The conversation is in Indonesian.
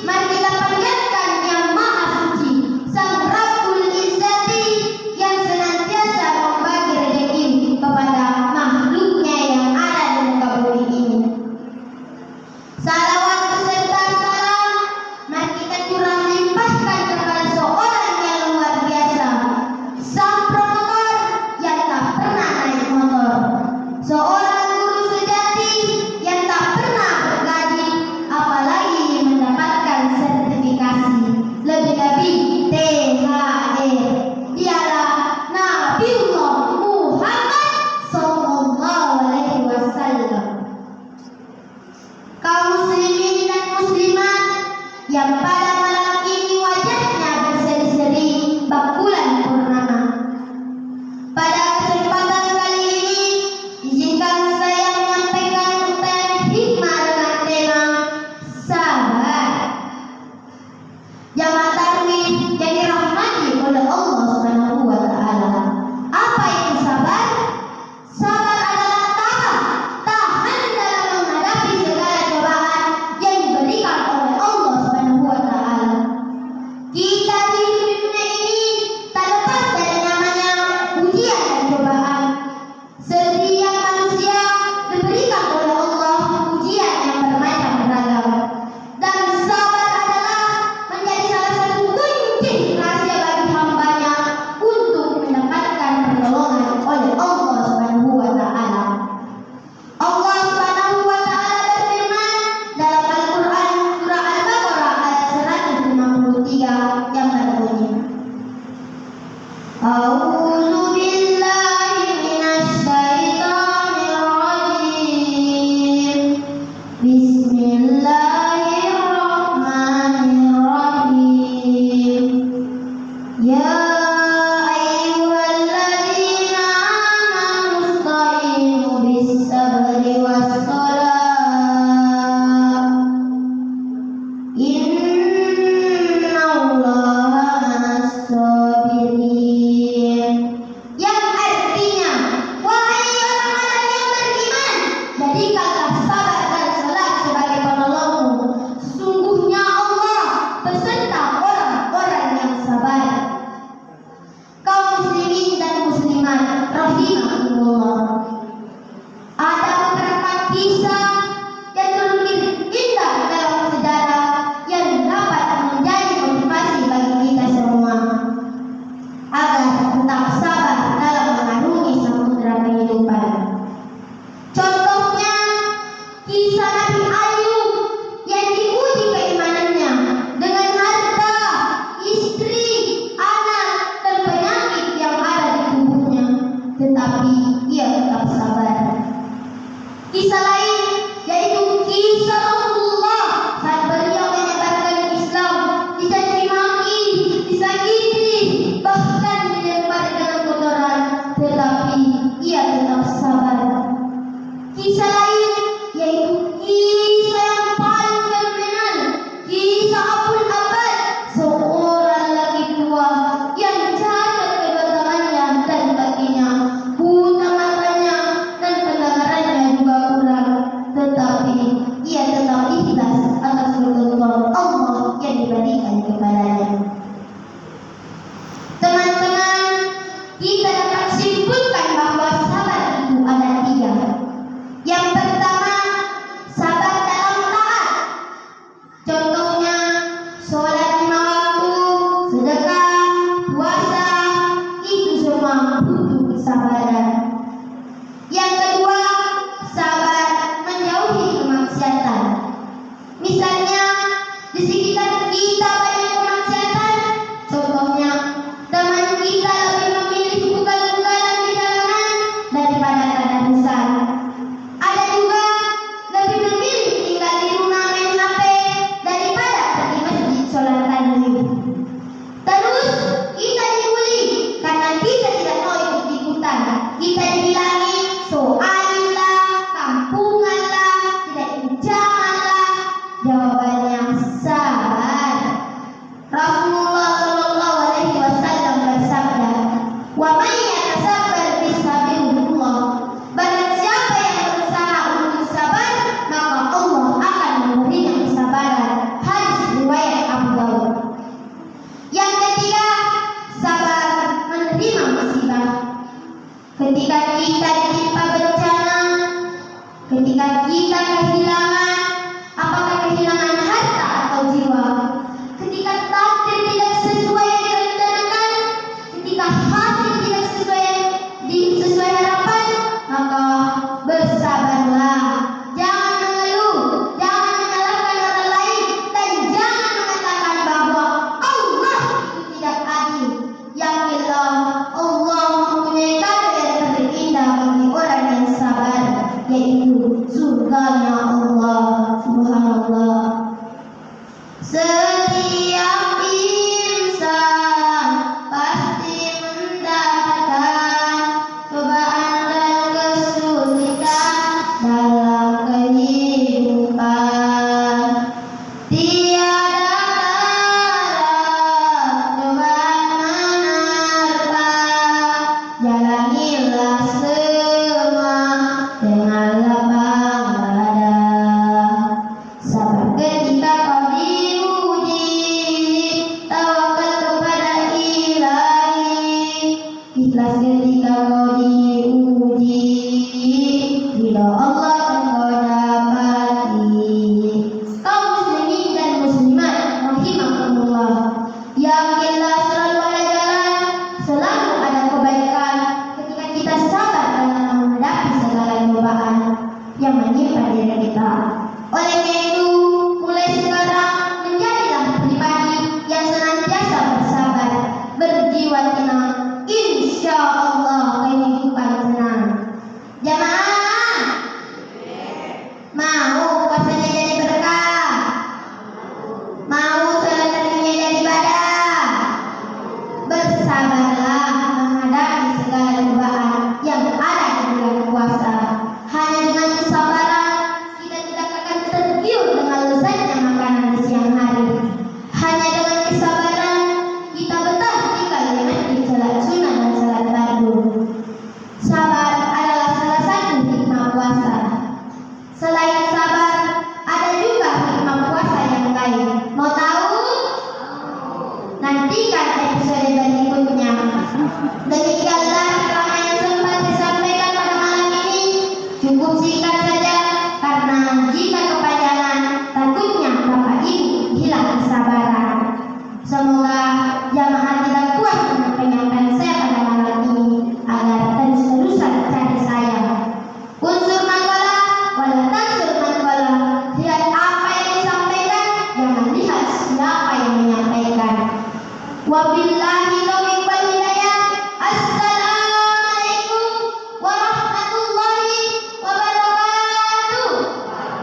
mari kita panjatkan yang Maha Suci, Sang Rabbul Izzati yang senantiasa membagi rezeki kepada makhluknya yang ada di muka bumi ini. Salawat beserta salam mari kita curah limpahkan kepada seorang yang luar biasa, sang promotor yang tak pernah naik motor, seorang guru sejati yang tak pernah bergaji, apalagi mendapatkan sertifikasi. Lebih-lebih THR, dialah Nabiullah Muhammad Sallallahu Alaihi Wasallam. Kaum muslimin dan muslimat yang pada malam ini wajahnya berseri-seri bak bulan purnama, pada kesempatan kali ini izinkan saya menyampaikan ucapan hikmah dengan tema sabar. Jamaah taklim yang dirahmati oleh Allah Subhanahu wa taala. Apa itu sabar? Sabar adalah tahan dalam menghadapi segala cobaan yang diberikan oleh Allah Subhanahu wa taala. Kita hidup di dunia ini tak lepas dari namanya ujian dan cobaan. Setiap manusia diberikan oleh Allah ujian yang bermacam-ragam. Dan sabar adalah menjadi salah satu kunci rahasia bagi hambanya untuk mendapatkan pertolongan oleh Allah Subhanahu wa taala. Allah Subhanahu wa taala berfirman dalam Al-Qur'an surah Al-Baqarah ayat 153 yang berbunyi, A'udzu billahi minasy syaithanir rajim. Bismillahirrahmanirrahim. Ya ayyuhalladzina amanu ista'inu bis-sabri was-salah. Innallaha ma'as-sabirin. Yang artinya, wahai orang-orang yang beriman, jadikanlah sabar dan salat sebagai penolongmu. Sesungguhnya Allah beserta orang-orang yang sabar. Kaum muslimin dan muslimat rahimahumullah, ada beberapa kisah yang begitu indah dalam sejarah yang dapat menjadi motivasi bagi kita semua agar tetap sabar dalam mengarungi samudera kehidupan. Contohnya kisah Nabi Ayub yang diuji keimanannya dengan harta, istri, anak, dan penyakit yang ada di tubuhnya, tetapi ia tetap sabar. Kisah lain yaitu kisah Rasulullah saat beliau menyebarkan Islam, dicaci maki, disakiti, bahkan dilempar dengan kotoran, tetapi ia tetap sabar. Kisah lain yaitu kisah yang paling fenomenal, kisah Abul Abbad, seorang laki tua yang cacat kedua tangannya dan kakinya, buta matanya dan pendengarannya juga kurang, tetapi ia tetap ikhlas atas pertolongan Allah yang diberikan kepadanya. Teman-teman, kita dapat simpulkan bahwa sabar itu ada tiga. Yang pertama, sabar dalam taat. Contohnya, sholat 5 waktu, sedekah, puasa, itu semua butuh kesabaran. Yang kedua, sabar menjauhi kemaksiatan. Misalnya, di sekitar kita banyak kemaksiatan. Contohnya, teman kita lebih memilih ugal-ugalan di jalanan daripada tadarusan. Ada juga lebih memilih tinggal di rumah main HP daripada pergi masjid sholat tahajud. Terus kita dibully karena kita tidak mau ikut-ikutan. Kita dibilangin soalnya, kampunganlah, tidak ikut janganlah. Jawabannya sabar. Rasulullah Shallallahu Alaihi Wasallam bersabda, "Wa may yatasabbar bisabirillah." Barang siapa yang berusaha untuk sabar, maka Allah akan memberinya kesabaran. Hadis Setiap insan pasti mendapatkan cobaan dan kesulitan dalam kehidupan. Tiada tara cobaan menerpa, jalanilah semua dengan lapang dada. Sabar ketika kau diuji, tawakal kepada Ilahi. Ikhlas ketika kau diuji, ridha Allah akan kau dapati. Kaum muslimin dan muslimat rahimakumullah, yakinlah selalu ada jalan, selalu ada kebaikan ketika kita sabar dalam menghadapi segala cobaan yang menimpa diri kita. Oleh karena itu, mulai sekarang menjadilah pribadi yang senantiasa bersabar, berjiwa tenang. Insya Allah kehidupan senang. Jamaah, mau puasanya jadi berkah? Mau sholat tarawihnya jadi ibadah? Bersabarlah menghadapi segala cobaan yang ada di bulan puasa. Hanya dengan kesabaran kita tidak akan tergiur dengan lezatnya makanan di siang hari. Hanya dengan kesabaran kita betah tinggal di masjid salat sunnah dan salat fardu. Sabar adalah salah satu hikmah puasa. Selain sabar, ada juga hikmah puasa yang lain. Mau tahu? Nantikan episode berikutnya. Demi